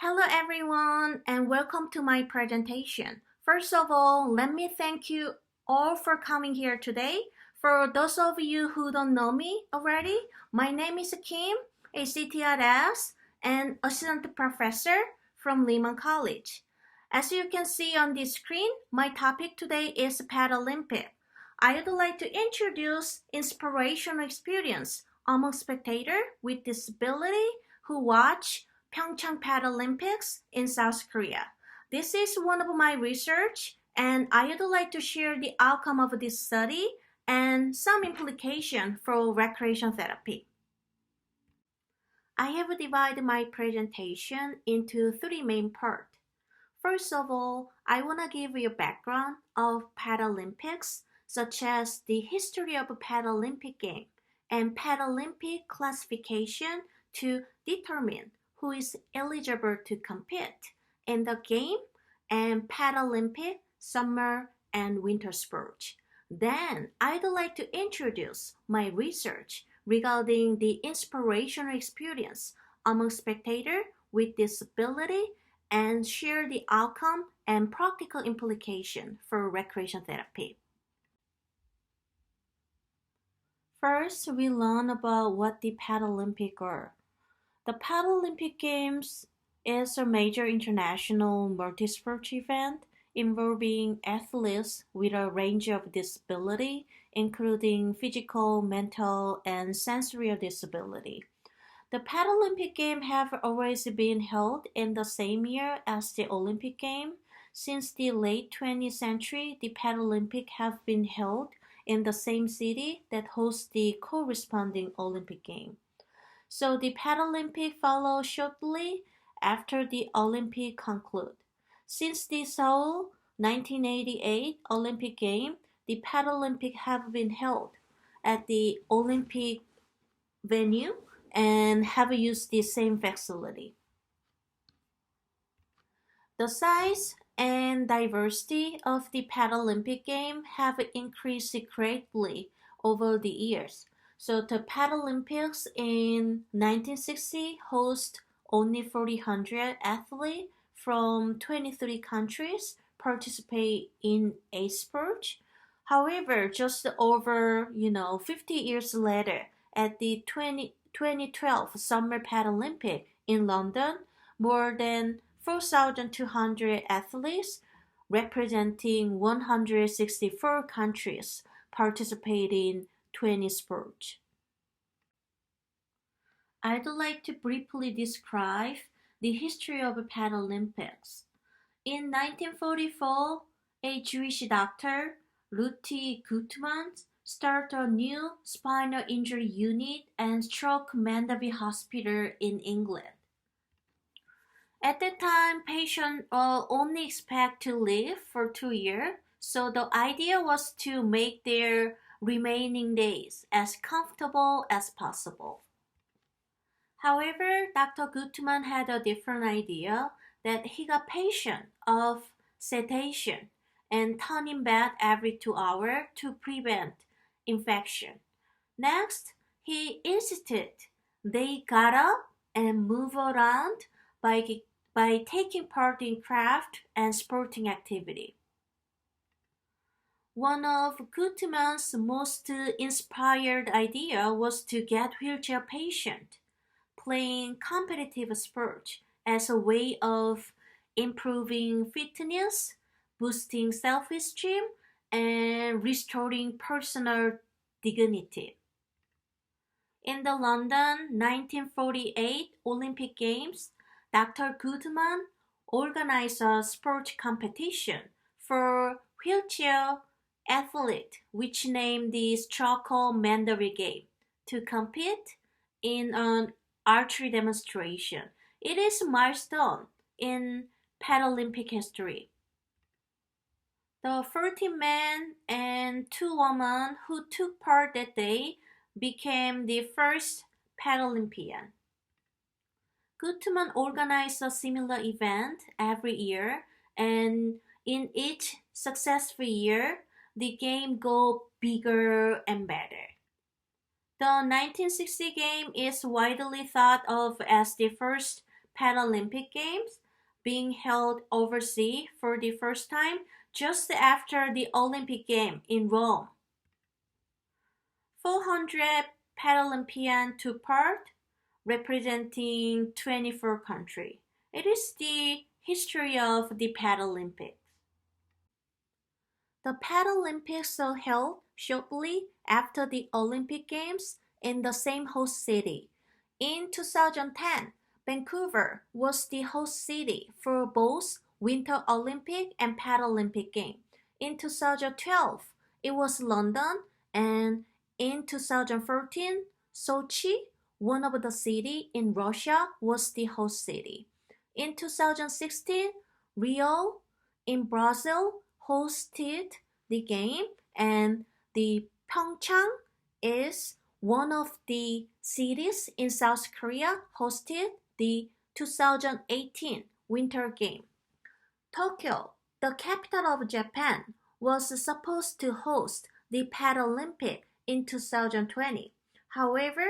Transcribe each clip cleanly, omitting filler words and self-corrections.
Hello everyone and welcome to my presentation. First of all, let me thank you all for coming here today. For those of you who don't know me already, my name is Kim, a CTRS and assistant professor from Lehman College. As you can see on the screen, my topic today is Paralympics. I would like to introduce inspirational experience among spectators with disability who watch PyeongChang Paralympics in South Korea. This is one of my research and I would like to share the outcome of this study and some implication for recreation therapy. I have divided my presentation into three main parts. First of all, I want to give you a background of Paralympics, such as the history of Paralympic game and Paralympic classification to determine who is eligible to compete in the game and Paralympic summer and winter sports. Then I'd like to introduce my research regarding the inspirational experience among spectators with disability and share the outcome and practical implication for recreation therapy. First, we learn about what the Paralympics are. The Paralympic Games is a major international multi-sport event involving athletes with a range of disability, including physical, mental, and sensory disability. The Paralympic Games have always been held in the same year as the Olympic Games. Since the late 20th century, the Paralympics have been held in the same city that hosts the corresponding Olympic Games. So the Paralympics follow shortly after the Olympics conclude. Since the Seoul 1988 Olympic Games, the Paralympics have been held at the Olympic venue and have used the same facility. The size and diversity of the Paralympic Games have increased greatly over the years. So the Paralympics in 1960 host only 400 athletes from 23 countries participate in a sport. However, just over 50 years later, at the 2012 Summer Paralympics in London, more than 4,200 athletes representing 164 countries participate in 20 sports. I'd like to briefly describe the history of Paralympics. In 1944, a Jewish doctor, Ruti Gutmann, started a new spinal injury unit and stroke Mandeville Hospital in England. At that time, patients only expect to live for 2 years, so the idea was to make their remaining days as comfortable as possible. However, Dr. Gutmann had a different idea that he got patients of sedation and turning bed every 2 hours to prevent infection. Next, he insisted they got up and move around by taking part in craft and sporting activity. One of Gutmann's most inspired idea was to get wheelchair patients playing competitive sports as a way of improving fitness, boosting self-esteem, and restoring personal dignity. In the London 1948 Olympic Games, Dr. Gutmann organized a sport competition for wheelchair athletes, which named the Stroke Mandeville Game, to compete in an archery demonstration. It is a milestone in Paralympic history. The 13 men and 2 women who took part that day became the first Paralympian. Gutmann organized a similar event every year, and in each successful year, the game got bigger and better. The 1960 game is widely thought of as the first Paralympic Games being held overseas for the first time just after the Olympic Games in Rome. 400 Paralympians took part, representing 24 countries. It is the history of the Paralympics. The Paralympics were held shortly after the Olympic Games in the same host city. In 2010, Vancouver was the host city for both Winter Olympic and Paralympic Games. In 2012, it was London, and in 2013, Sochi, one of the cities in Russia, was the host city. In 2016, Rio in Brazil hosted the game, and the PyeongChang is one of the cities in South Korea hosted the 2018 Winter Game. Tokyo, the capital of Japan, was supposed to host the Paralympics in 2020. However,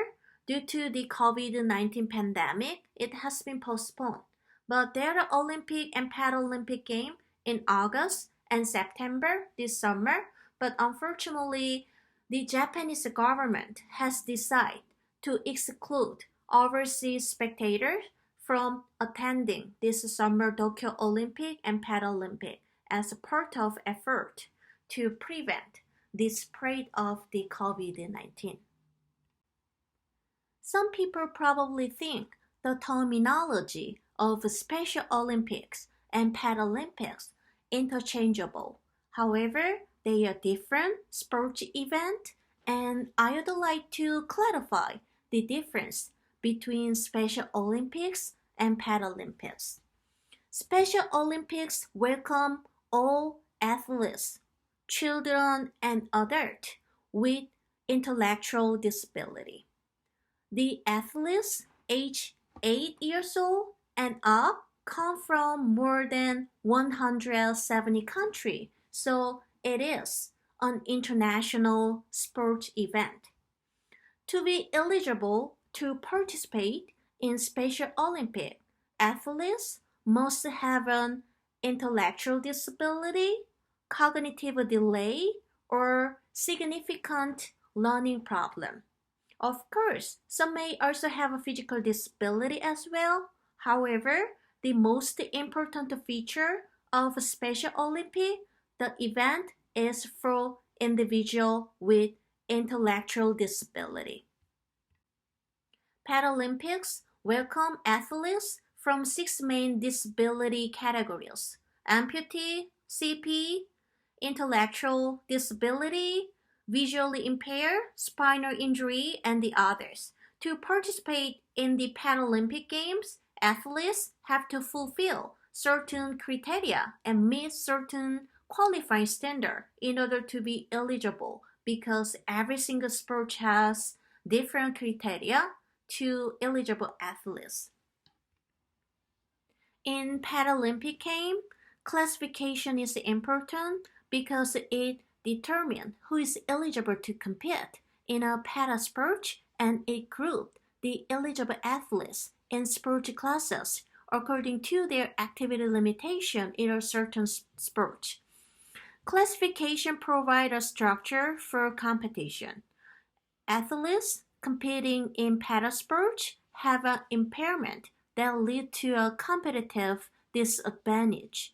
due to the COVID-19 pandemic, it has been postponed. But there are Olympic and Paralympic Games in August and September this summer, but unfortunately, the Japanese government has decided to exclude overseas spectators from attending this summer Tokyo Olympic and Paralympic as a part of effort to prevent the spread of the COVID-19. Some people probably think the terminology of Special Olympics and Paralympics interchangeable. However, they are different sports events, and I would like to clarify the difference between Special Olympics and Paralympics. Special Olympics welcome all athletes, children and adults with intellectual disability. The athletes aged 8 years old and up come from more than 170 countries, so it is an international sports event. To be eligible to participate in Special Olympics, athletes must have an intellectual disability, cognitive delay, or significant learning problem. Of course, some may also have a physical disability as well. However, the most important feature of Special Olympics, the event is for individuals with intellectual disability. Paralympics welcome athletes from 6 main disability categories: amputee, CP, intellectual disability, visually impaired, spinal injury, and the others. To participate in the Paralympic Games, athletes have to fulfill certain criteria and meet certain qualifying standards in order to be eligible, because every single sport has different criteria to eligible athletes. In Paralympic Games, classification is important because it determines who is eligible to compete in a para sport, and it groups the eligible athletes in sport classes according to their activity limitation in a certain sport. Classification provides a structure for competition. Athletes competing in para sport have an impairment that leads to a competitive disadvantage.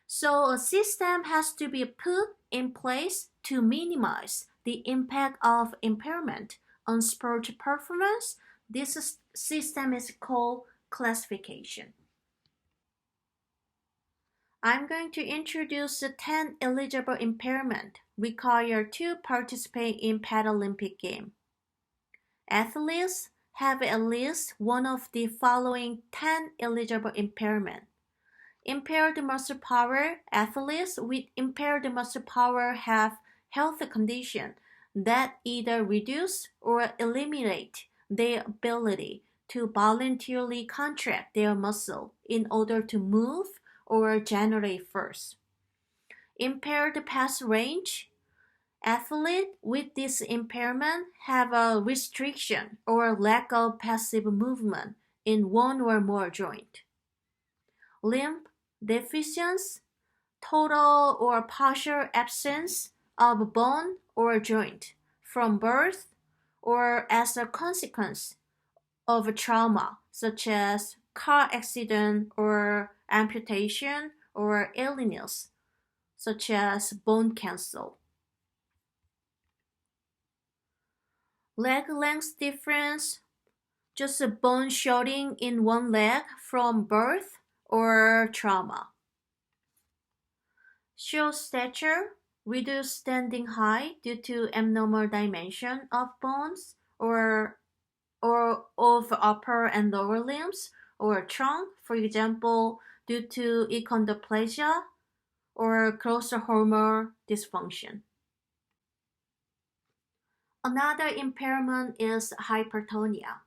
So a system has to be put in place to minimize the impact of impairment on sport performance. This system is called classification. I'm going to introduce the 10 eligible impairments required to participate in Paralympic Games. Athletes have at least one of the following 10 eligible impairments. Impaired muscle power. Athletes with impaired muscle power have health conditions that either reduce or eliminate their ability to voluntarily contract their muscle in order to move or generate force. Impaired pass range. Athletes with this impairment have a restriction or lack of passive movement in one or more joints. Limb deficiency, total or partial absence of bone or joint from birth or as a consequence of trauma such as car accident or amputation or illness such as bone cancer. Leg length difference, just a bone shorting in one leg from birth or trauma. Short stature, reduced standing height due to abnormal dimension of bones or of upper and lower limbs or trunk, for example, due to achondroplasia or growth hormone dysfunction. Another impairment is hypertonia,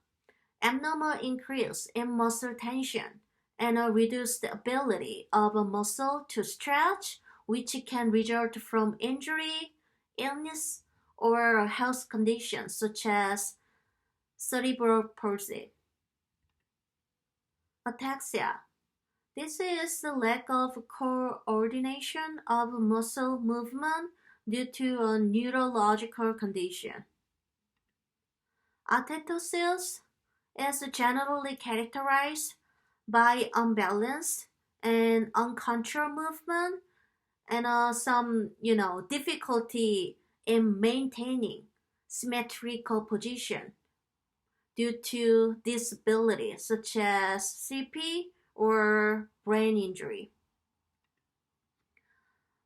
abnormal increase in muscle tension and a reduced ability of a muscle to stretch, which can result from injury, illness, or health conditions such as cerebral palsy. Ataxia. This is the lack of coordination of muscle movement due to a neurological condition. Atetosis is generally characterized by unbalanced and uncontrolled movement and some, difficulty in maintaining symmetrical position due to disability such as CP or brain injury.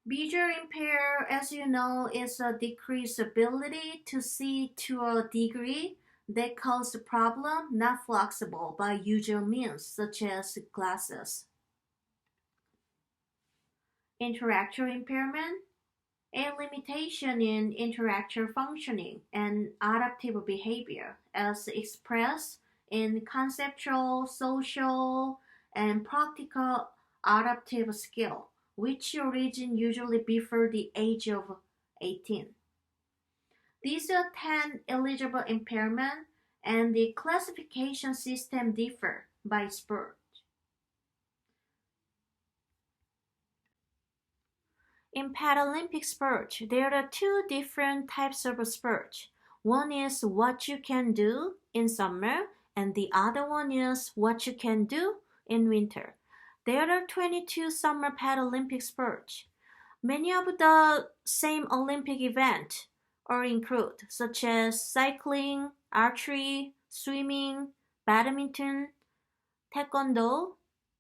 Visual impair, as you know, is a decreased ability to see to a degree that causes the problem not flexible by usual means such as glasses. Intellectual impairment, a limitation in intellectual functioning and adaptive behavior as expressed in conceptual, social, and practical adaptive skill, which origin usually before the age of 18. These are 10 eligible impairments, and the classification system differ by sport. In Paralympic sport, there are two different types of sport. One is what you can do in summer, and the other one is what you can do in winter. There are 22 summer Paralympic sports. Many of the same Olympic events are included, such as cycling, archery, swimming, badminton, taekwondo,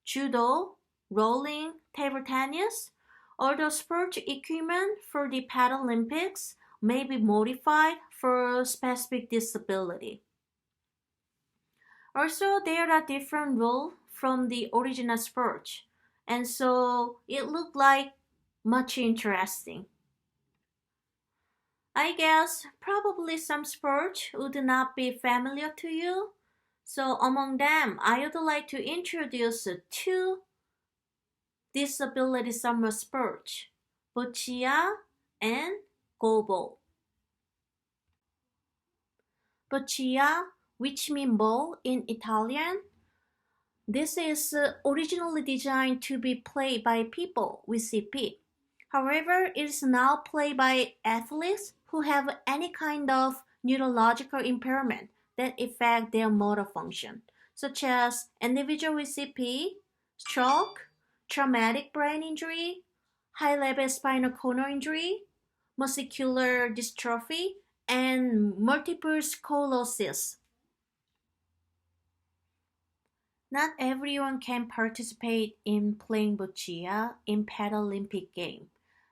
judo, rolling, table tennis. Although sport equipment for the Paralympics may be modified for specific disability. Also, there are different rules from the original sport, and so it looked like much interesting. I guess probably some sports would not be familiar to you. So among them, I would like to introduce two disability summer sports, boccia and goalball. Boccia, which means ball in Italian, this is originally designed to be played by people with CP. However, it is now played by athletes who have any kind of neurological impairment that affect their motor function, such as individual with CP, stroke, traumatic brain injury, high-level spinal cord injury, muscular dystrophy, and multiple sclerosis. Not everyone can participate in playing boccia in Paralympic game.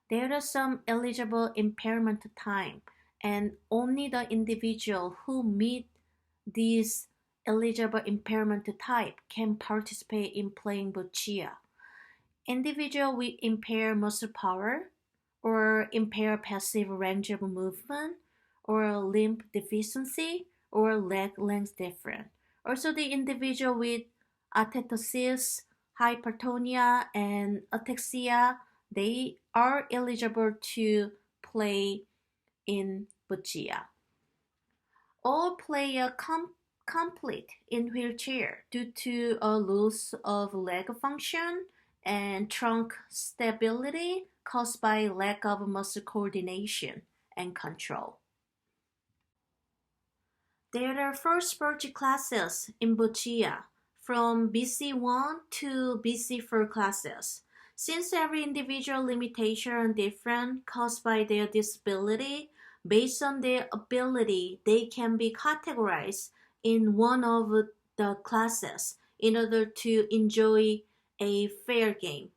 There are some eligible impairment time, and only the individual who meet this eligible impairment type can participate in playing boccia. Individual with impaired muscle power or impaired passive range of movement or limb deficiency or leg length difference. Also, the individual with atetosis, hypertonia, and ataxia, they are eligible to play in boccia. All players complete in wheelchair due to a loss of leg function and trunk stability caused by lack of muscle coordination and control. There are four sport classes in Buchia, from BC1 to BC4 classes. Since every individual limitation is different caused by their disability, based on their ability, they can be categorized in one of the classes in order to enjoy a fair game.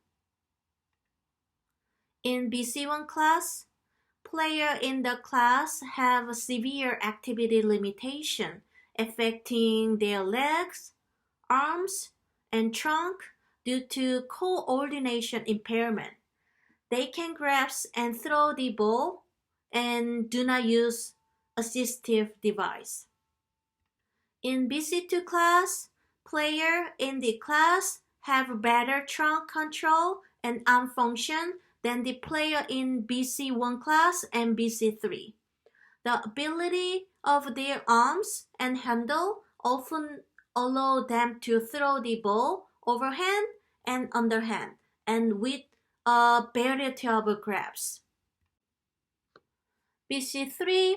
In BC1 class, players in the class have a severe activity limitation affecting their legs, arms, and trunk due to coordination impairment. They can grasp and throw the ball and do not use assistive device. In BC2 class, players in the class have better trunk control and arm function than the player in BC1 class and BC3. The ability of their arms and handle often allow them to throw the ball overhand and underhand and with a variety of grabs. BC3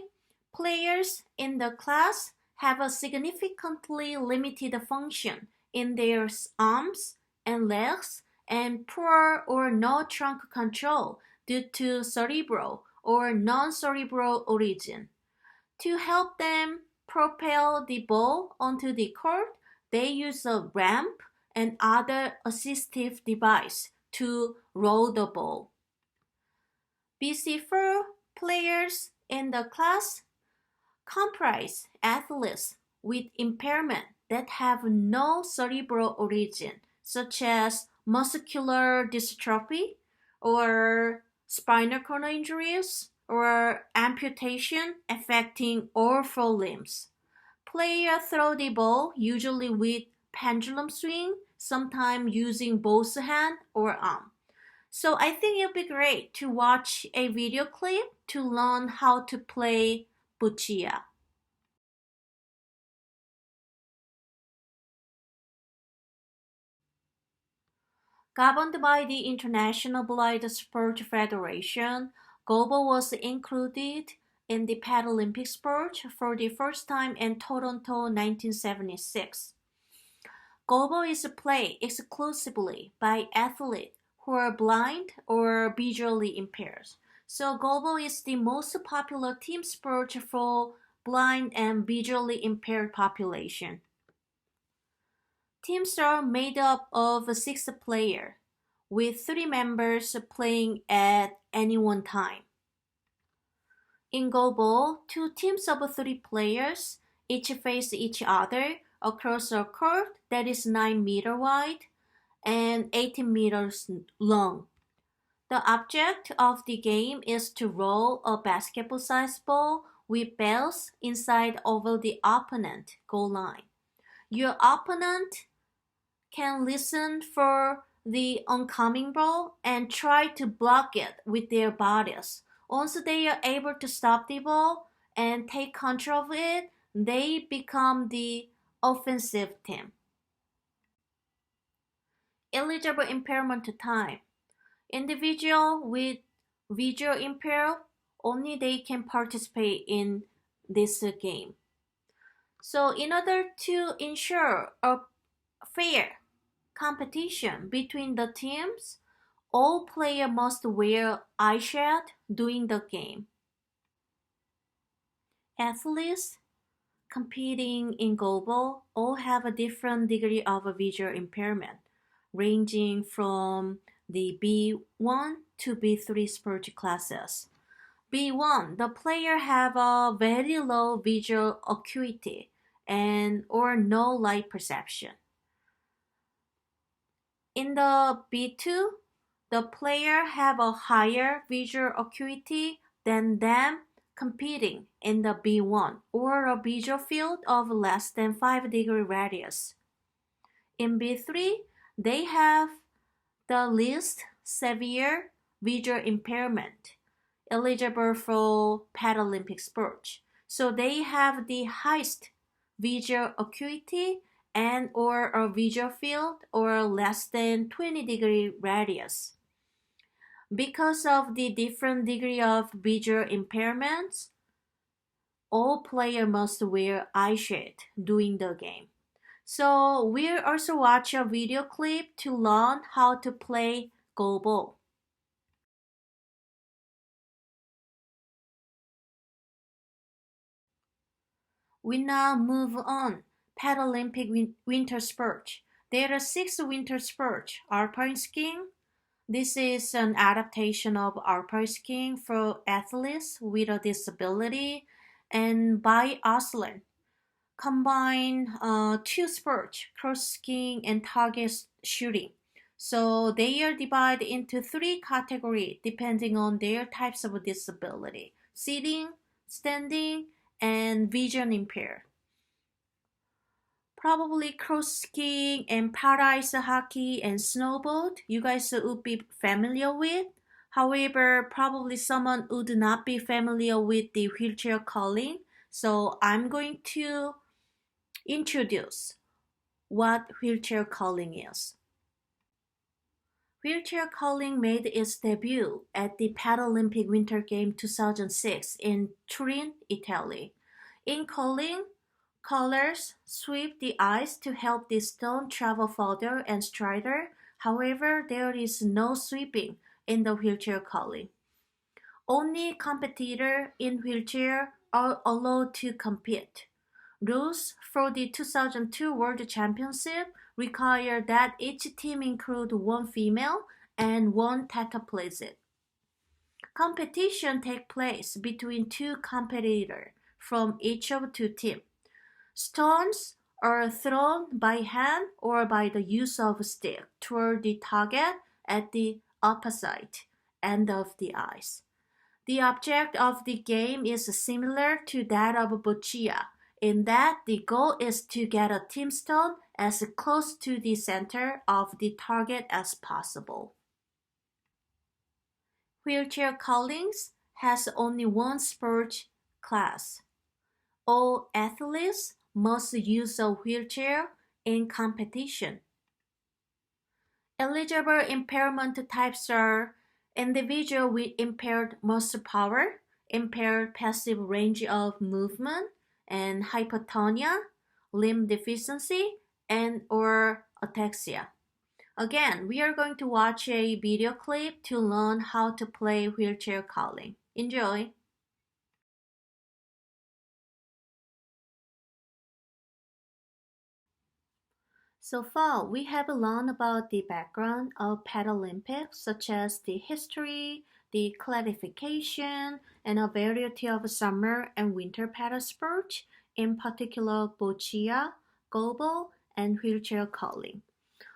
players in the class have a significantly limited function in their arms and legs and poor or no trunk control due to cerebral or non-cerebral origin. To help them propel the ball onto the court, they use a ramp and other assistive device to roll the ball. BC4 players in the class comprise athletes with impairment that have no cerebral origin, such as muscular dystrophy or spinal cord injuries or amputation affecting all four limbs. Players throw the ball usually with pendulum swing, sometimes using both hand or arm. So I think it'll be great to watch a video clip to learn how to play Buchia. Governed by the International Blind Sport Federation, Gobo was included in the Paralympic sport for the first time in Toronto 1976. Gobo is played exclusively by athletes who are blind or visually impaired. So Gobo is the most popular team sport for blind and visually impaired population. Teams are made up of 6 players, with 3 members playing at any one time. In Gobo, 2 teams of 3 players each face each other across a court that is 9 meters wide and 18 meters long. The object of the game is to roll a basketball-sized ball with bells inside over the opponent goal line. Your opponent can listen for the oncoming ball and try to block it with their bodies. Once they are able to stop the ball and take control of it, they become the offensive team. Eligible impairment time. Individual with visual impairment, only they can participate in this game. So in order to ensure a fair competition between the teams, all players must wear eye shade during the game. Athletes competing in Gobo all have a different degree of visual impairment, ranging from the B1 to B3 sport classes. B1, the player have a very low visual acuity and or no light perception. In the B2, the player have a higher visual acuity than them competing in the B1 or a visual field of less than 5-degree radius. In B3, they have the least severe visual impairment eligible for Paralympic sports. So they have the highest visual acuity, and or a visual field or less than 20-degree radius. Because of the different degree of visual impairments, all players must wear eye shade during the game. So we'll also watch a video clip to learn how to play goalball. We now move on. Paralympic winter sports. There are 6 winter sports. Alpine skiing. This is an adaptation of alpine skiing for athletes with a disability, and biathlon combine 2 sports, cross skiing and target shooting. So they are divided into 3 categories depending on their types of disability: sitting, standing, and vision impaired. Probably cross skiing and para-ice hockey and snowboard you guys would be familiar with. However, probably someone would not be familiar with the wheelchair curling. So I'm going to introduce what wheelchair curling is. Wheelchair curling made its debut at the Paralympic Winter Games 2006 in Turin, Italy. In curling, curlers sweep the ice to help the stone travel further and straighter. However, there is no sweeping in the wheelchair curling. Only competitors in wheelchair are allowed to compete. Rules for the 2002 World Championship require that each team include 1 female and 1 tetraplegic. Competition takes place between 2 competitors from each of 2 teams. Stones are thrown by hand or by the use of a stick toward the target at the opposite end of the ice. The object of the game is similar to that of boccia, in that the goal is to get a team stone as close to the center of the target as possible. Wheelchair curling has only 1 sport class. All athletes must use a wheelchair in competition. Eligible impairment types are individual with impaired muscle power, impaired passive range of movement, and hypertonia, limb deficiency, and or ataxia. Again, we are going to watch a video clip to learn how to play wheelchair curling. Enjoy! So far, we have learned about the background of Paralympics, such as the history, the classification, and a variety of summer and winter para sports, in particular boccia, goalball, and wheelchair curling.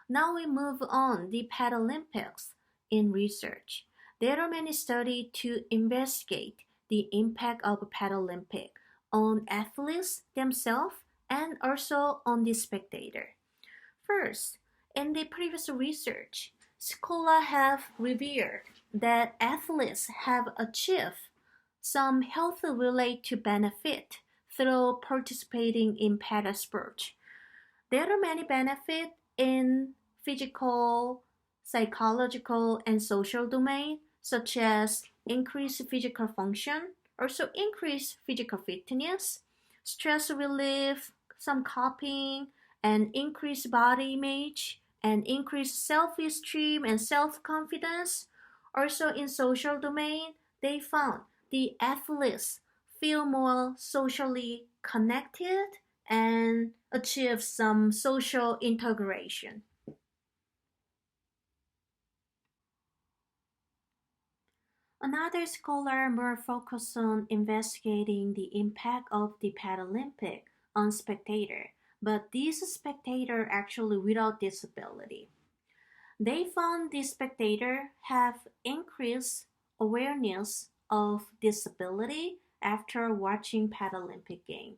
Now we move on the Paralympics in research. There are many studies to investigate the impact of Paralympics on athletes themselves and also on the spectator. First, in the previous research, scholars have revealed that athletes have achieved some health-related benefit through participating in para sports. There are many benefits in physical, psychological, and social domain, such as increased physical function, also increased physical fitness, stress relief, some coping, and increased body image, and increased self-esteem and self-confidence. Also in social domain, they found the athletes feel more socially connected and achieve some social integration. Another scholar more focused on investigating the impact of the Paralympic on spectator, but these spectators actually without disability. They found the spectator have increased awareness of disability after watching Paralympic game.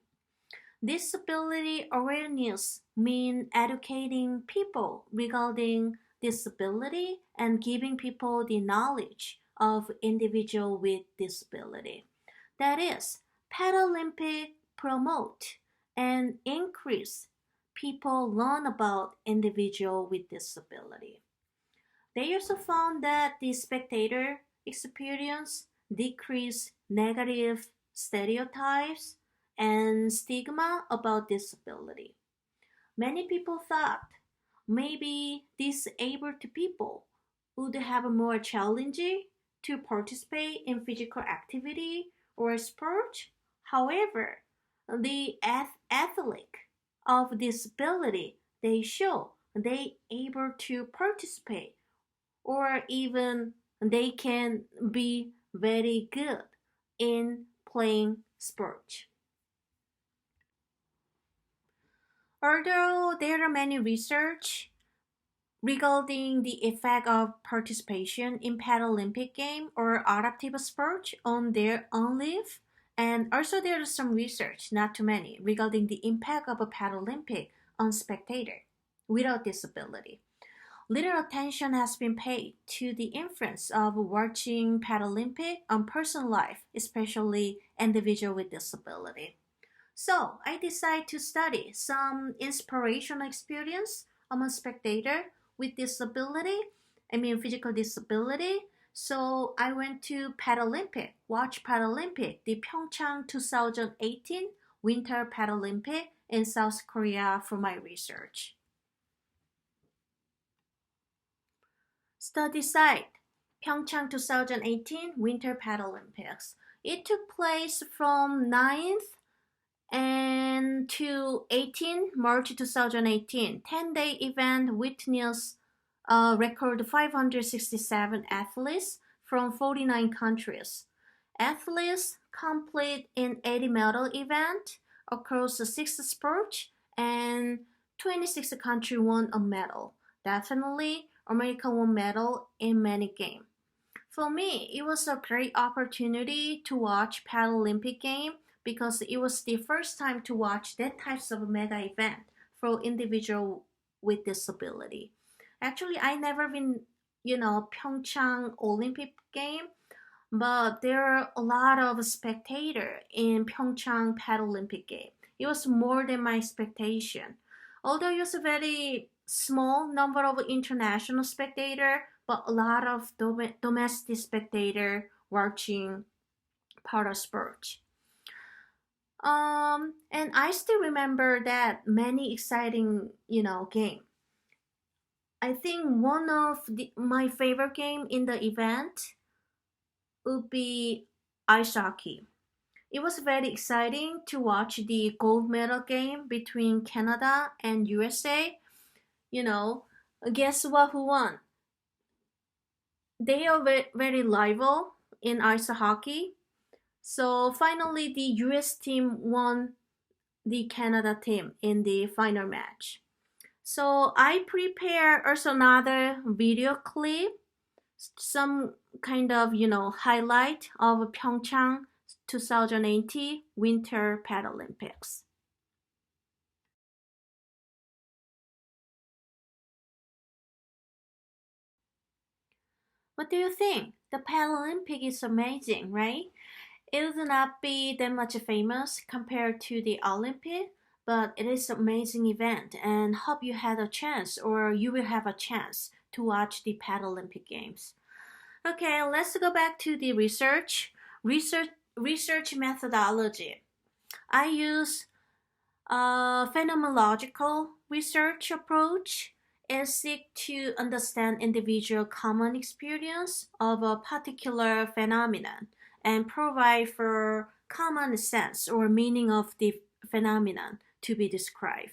Disability awareness means educating people regarding disability and giving people the knowledge of individual with disability. That is, Paralympic promote and increase people learn about individuals with disability. They also found that the spectator experience decreased negative stereotypes and stigma about disability. Many people thought maybe disabled people would have more challenging to participate in physical activity or sport. However, the athletic of disability they show they able to participate or even they can be very good in playing sports. Although there are many research regarding the effect of participation in Paralympic game or adaptive sport on their own life, and also there is some research, not too many, regarding the impact of a Paralympic on spectator without disability. Little attention has been paid to the influence of watching Paralympic on personal life, especially individual with disability. So I decided to study some inspirational experience among spectator with disability, physical disability. So I went to Paralympic, watch Paralympic, the PyeongChang 2018 Winter Paralympic in South Korea for my research. Study site, PyeongChang 2018 Winter Paralympics. It took place from 9th and to 18 March 2018, 10-day event witnessed a record 567 athletes from 49 countries. Athletes compete in 80 medal event across 6 sports and 26 countries won a medal. Definitely, America won medal in many games. For me, it was a great opportunity to watch Paralympic game because it was the first time to watch that types of mega event for individual with disability. Actually, I never been, PyeongChang Olympic game, but there are a lot of spectator in PyeongChang Paralympic game. It was more than my expectation. Although it was a very small number of international spectator, but a lot of domestic spectator watching para sport. And I still remember that many exciting, game. I think one of my favorite game in the event would be ice hockey. It was very exciting to watch the gold medal game between Canada and USA. Guess what? Who won? They are very rival in ice hockey. So finally, the US team won the Canada team in the final match. So I prepared also another video clip, some kind of, highlight of PyeongChang 2018 Winter Paralympics. What do you think? The Paralympic is amazing, right? It will not be that much famous compared to the Olympic, but it is an amazing event and hope you had a chance or you will have a chance to watch the Paralympic Games. Okay, let's go back to the research. Research methodology. I use a phenomenological research approach and seek to understand individual common experience of a particular phenomenon and provide for common sense or meaning of the phenomenon to be described.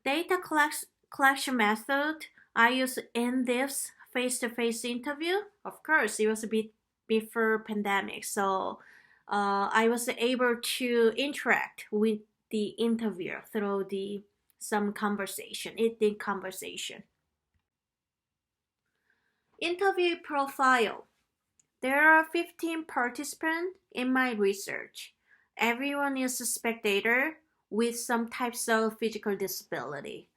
Data collection method, I use in-depth face-to-face interview. Of course, it was a bit before pandemic, so I was able to interact with the interviewer through some conversation. Interview profile. There are 15 participants in my research. Everyone is a spectator with some types of physical disability.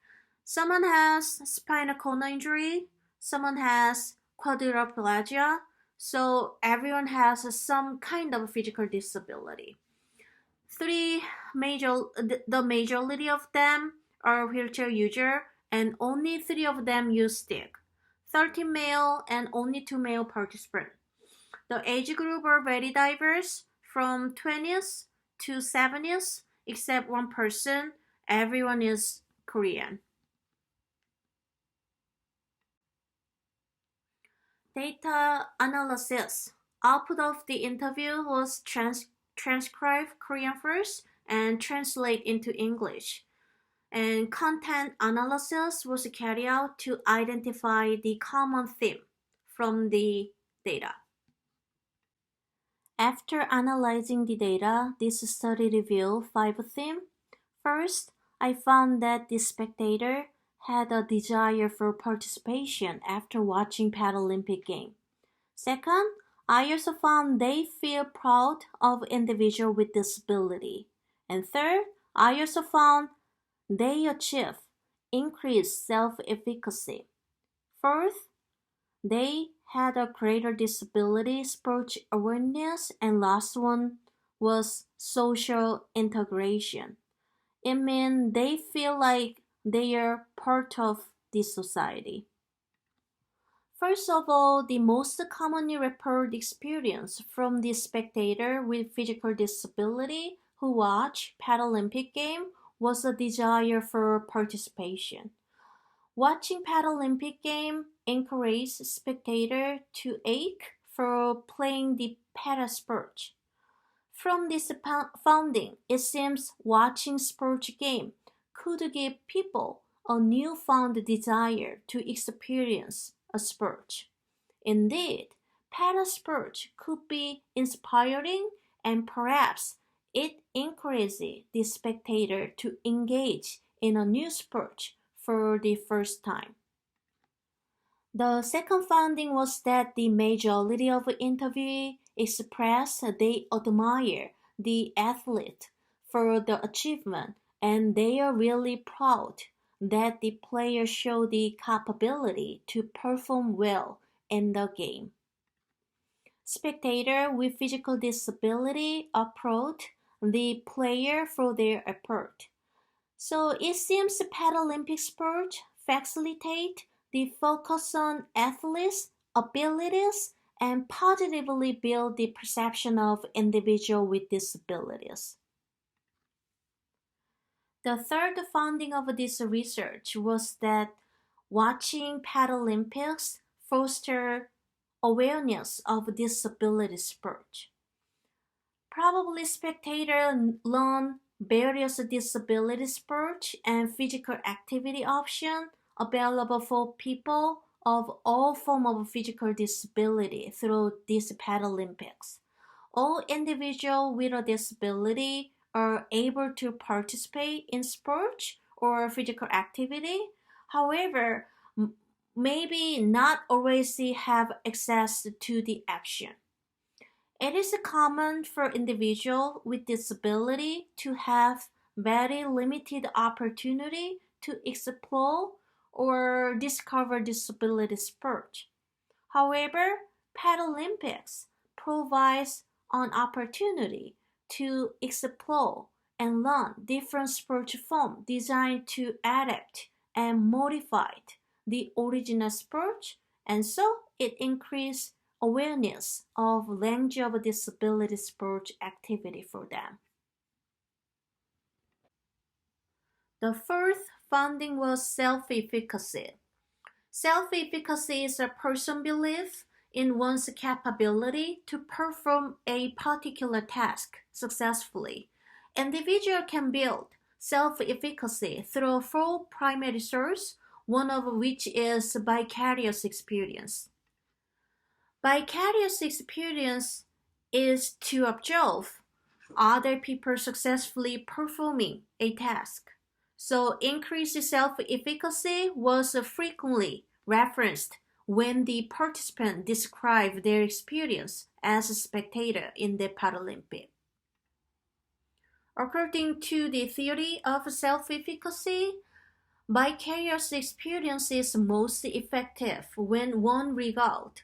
Someone has spinal cord injury, someone has quadriplegia, so everyone has some kind of physical disability. The majority of them are wheelchair user, and only 3 of them use stick. 13 male and only 2 male participants. The age group are very diverse, from 20s to 70s, except one person. Everyone is Korean. Data analysis. Output of the interview was transcribed Korean first and translate into English. And content analysis was carried out to identify the common theme from the data. After analyzing the data, this study revealed 5 themes. First, I found that the spectator had a desire for participation after watching Paralympic game. Second, I also found they feel proud of individuals with disability. And third, I also found they achieve increased self-efficacy. Fourth, they had a greater disability sports awareness, and last one was social integration. It means they feel like they are part of this society. First of all, the most commonly reported experience from the spectator with physical disability who watch Paralympic game was a desire for participation. Watching Paralympic game encourages spectator to ache for playing the para sport. From this finding, it seems watching sports game could give people a newfound desire to experience a sport. Indeed, para sport could be inspiring, and perhaps it encourages the spectator to engage in a new sport for the first time. The second finding was that the majority of interviewees expressed they admire the athlete for the achievement, and they are really proud that the player showed the capability to perform well in the game. Spectators with physical disability applaud the player for their effort. So it seems the Paralympic sport facilitate the focus on athletes' abilities and positively build the perception of individuals with disabilities. The third finding of this research was that watching Paralympics foster awareness of disability sport. Probably spectators learn various disability sports and physical activity options available for people of all forms of physical disability through these Paralympics. All individuals with a disability are able to participate in sports or physical activity. However, maybe not always have access to the action. It is common for individuals with disability to have very limited opportunity to explore or discover disability sport. However, Paralympics provides an opportunity to explore and learn different sport forms designed to adapt and modify the original sport, and so it increases awareness of range of disability sport activity for them. The fourth finding was self-efficacy. Self-efficacy is a person's belief in one's capability to perform a particular task successfully. Individuals can build self-efficacy through 4 primary sources, one of which is vicarious experience. Vicarious experience is to observe other people successfully performing a task. So increased self-efficacy was frequently referenced when the participants describe their experience as a spectator in the Paralympics. According to the theory of self-efficacy, vicarious experience is most effective when one regards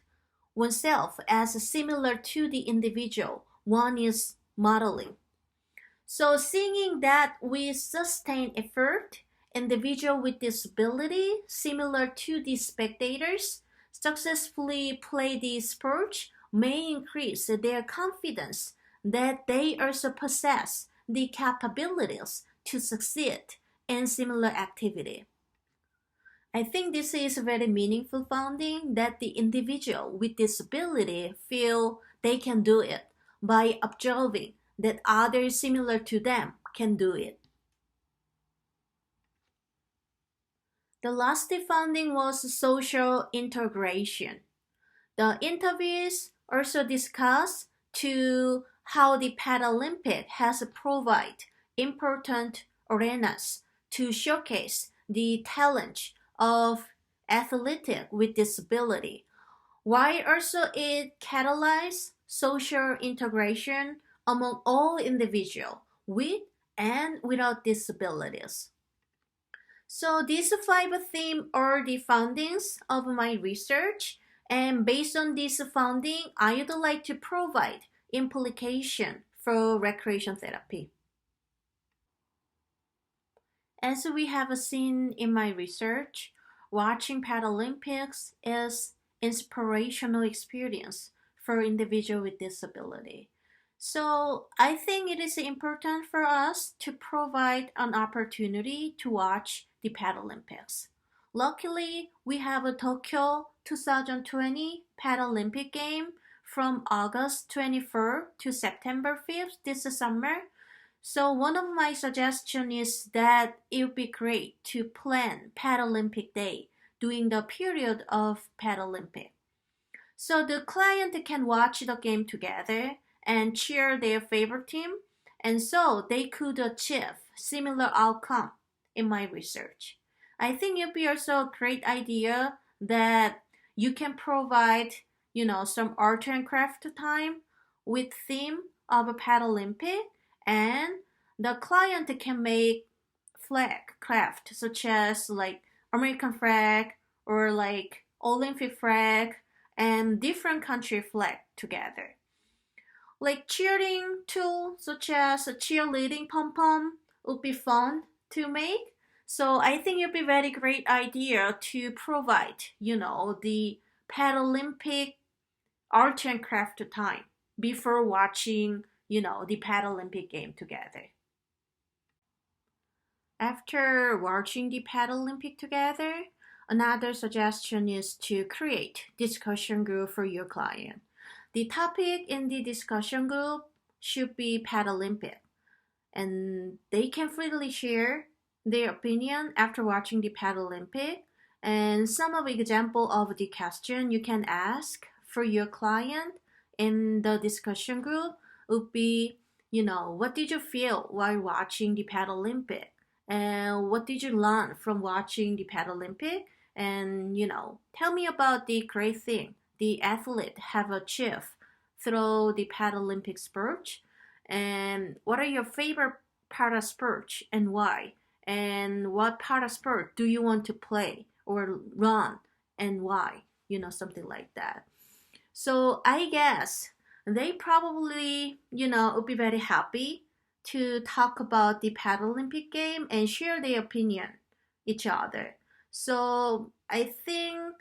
oneself as similar to the individual one is modeling. So seeing that with sustained effort, individuals with disability, similar to the spectators, successfully play the sport may increase their confidence that they also possess the capabilities to succeed in similar activity. I think this is a very meaningful finding that the individual with disability feel they can do it by observing that others similar to them can do it. The last finding was social integration. The interviews also discuss to how the Paralympic has provided important arenas to showcase the talent of athletes with disability, while also it catalyzes social integration among all individuals with and without disabilities. So these five themes are the findings of my research, and based on this finding, I would like to provide implication for recreation therapy. As we have seen in my research, watching Paralympics is inspirational experience for individuals with disability. So I think it is important for us to provide an opportunity to watch the Paralympics. Luckily, we have a Tokyo 2020 Paralympic game from August 24 to September 5th this summer. So one of my suggestions is that it would be great to plan Paralympic Day during the period of Paralympic. So the client can watch the game together and cheer their favorite team, and so they could achieve similar outcome in my research. I think it would be also a great idea that you can provide, some art and craft time with theme of a Paralympic, and the client can make flag craft such as like American flag or like Olympic flag and different country flag together. Like cheering tool such as a cheerleading pom-pom would be fun to make. So I think it'd be a very great idea to provide, the Paralympic art and craft time before watching, the Paralympic game together. After watching the Paralympic together, another suggestion is to create discussion group for your client. The topic in the discussion group should be Paralympic, and they can freely share their opinion after watching the Paralympic. And some of example of the question you can ask for your client in the discussion group would be, what did you feel while watching the Paralympic? And what did you learn from watching the Paralympic? And, tell me about the great thing the athlete have achieved through the Paralympic sport. And what are your favorite para sport and why? And what para sport do you want to play or run and why? Something like that. So I guess they probably, would be very happy to talk about the Paralympic game and share their opinion each other. So I think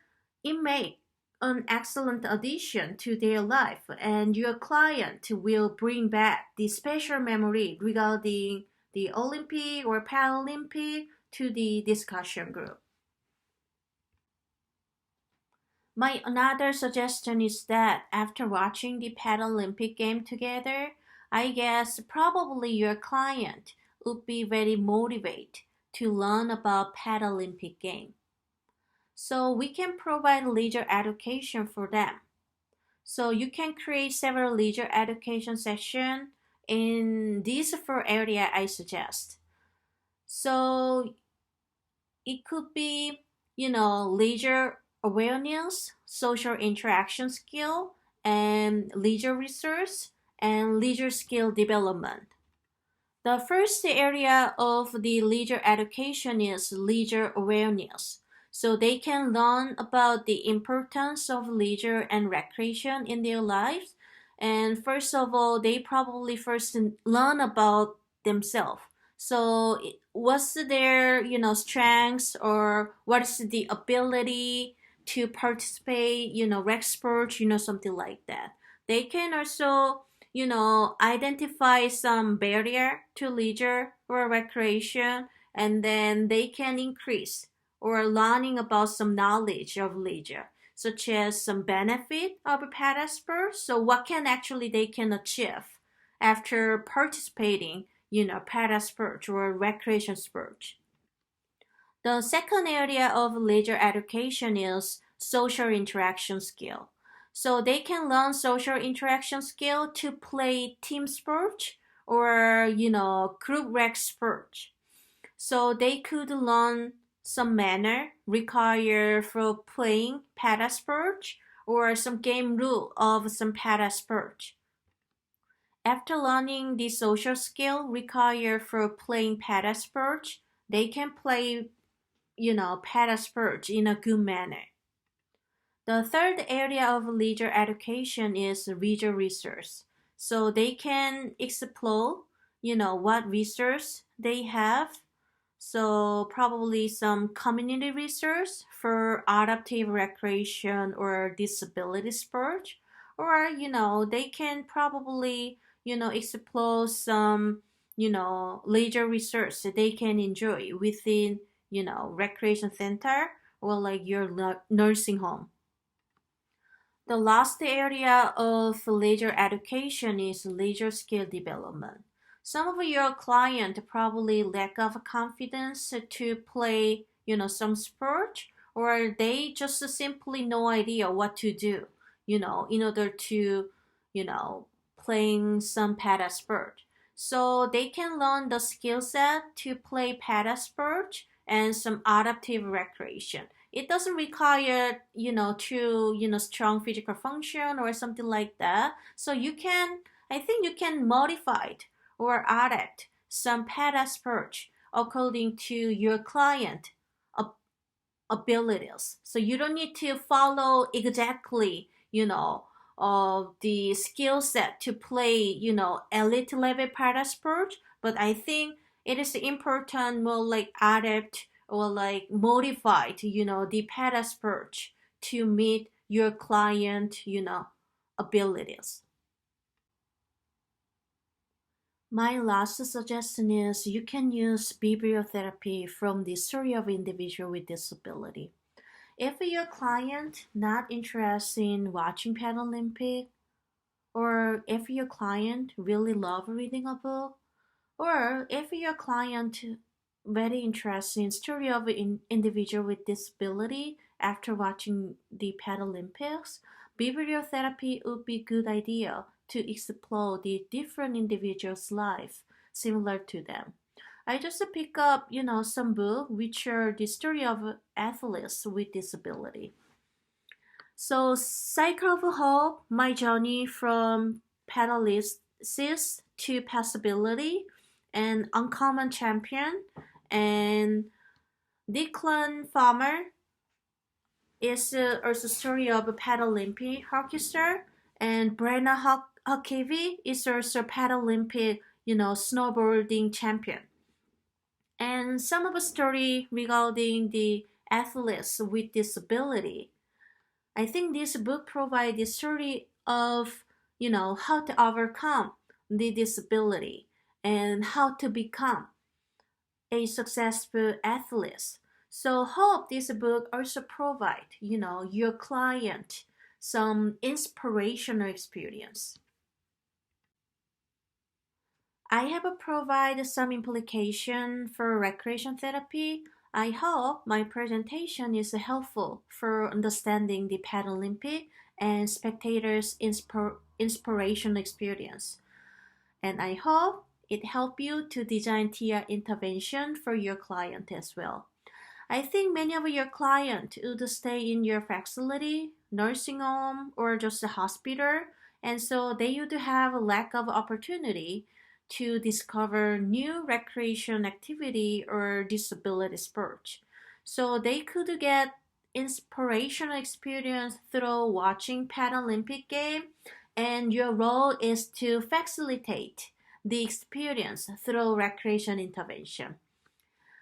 it makes an excellent addition to their life, and your client will bring back the special memory regarding the Olympic or Paralympic to the discussion group. My another suggestion is that after watching the Paralympic game together, I guess probably your client would be very motivated to learn about Paralympic game. So we can provide leisure education for them. So you can create several leisure education sessions in these four areas I suggest. So it could be, leisure awareness, social interaction skill, and leisure research, and leisure skill development. The first area of the leisure education is leisure awareness. So they can learn about the importance of leisure and recreation in their lives. And first of all, they probably first learn about themselves. So what's their, strengths, or what's the ability to participate, rec sports, something like that. They can also, identify some barrier to leisure or recreation, and then they can increase or learning about some knowledge of leisure, such as some benefit of a paddle sport. So what can actually they can achieve after participating, paddle sport or recreation sport. The second area of leisure education is social interaction skill. So they can learn social interaction skill to play team sport or, group rec sport. So they could learn some manner required for playing paddle sport or some game rule of some paddle sport. After learning the social skill required for playing paddle sport, they can play, paddle sport in a good manner. The third area of leisure education is leisure research. So they can explore, what research they have. So probably some community research for adaptive recreation or disability sport, or they can probably explore some leisure research that they can enjoy within recreation center or like your nursing home. The last area of leisure education is leisure skill development. Some of your client probably lack of confidence to play, some sport, or they just simply no idea what to do, in order to, playing some paddle sport. So they can learn the skill set to play paddle sport and some adaptive recreation. It doesn't require, true, strong physical function or something like that. So I think you can modify it or adapt some paddle sport according to your client abilities. So you don't need to follow exactly, the skill set to play, elite level paddle sport. But I think it is important more like adapt or like modified, the paddle sport to meet your client, abilities. My last suggestion is you can use bibliotherapy from the story of individual with disability. If your client not interested in watching Paralympic, or if your client really love reading a book, or if your client very interested in story of individual with disability after watching the Paralympics, bibliotherapy would be a good idea to explore the different individuals' life similar to them. I just pick up, some book which are the story of athletes with disability. So, Cycle of Hope, my journey from paralysis to possibility, and Uncommon Champion, and Declan Farmer is also a story of a Paralympic hockey star, and Brenna Huckabee is also a Paralympic, snowboarding champion. And some of the story regarding the athletes with disability. I think this book provides the story of, how to overcome the disability and how to become a successful athlete. So hope this book also provide, your client some inspirational experience. I have provided some implication for recreation therapy. I hope my presentation is helpful for understanding the Paralympic and spectators' inspirational experience. And I hope it helped you to design TR intervention for your client as well. I think many of your clients would stay in your facility, nursing home, or just a hospital, and so they would have a lack of opportunity to discover new recreation activity or disability sport. So they could get inspirational experience through watching Paralympic game, and your role is to facilitate the experience through recreation intervention.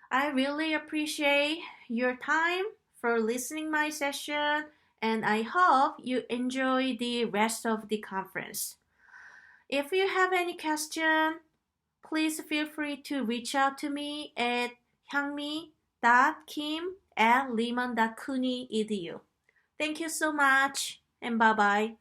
I really appreciate your time for listening my session, and I hope you enjoy the rest of the conference. If you have any question, please feel free to reach out to me at hyangmi.kim@lehman.kuni.edu. Thank you so much, and bye bye.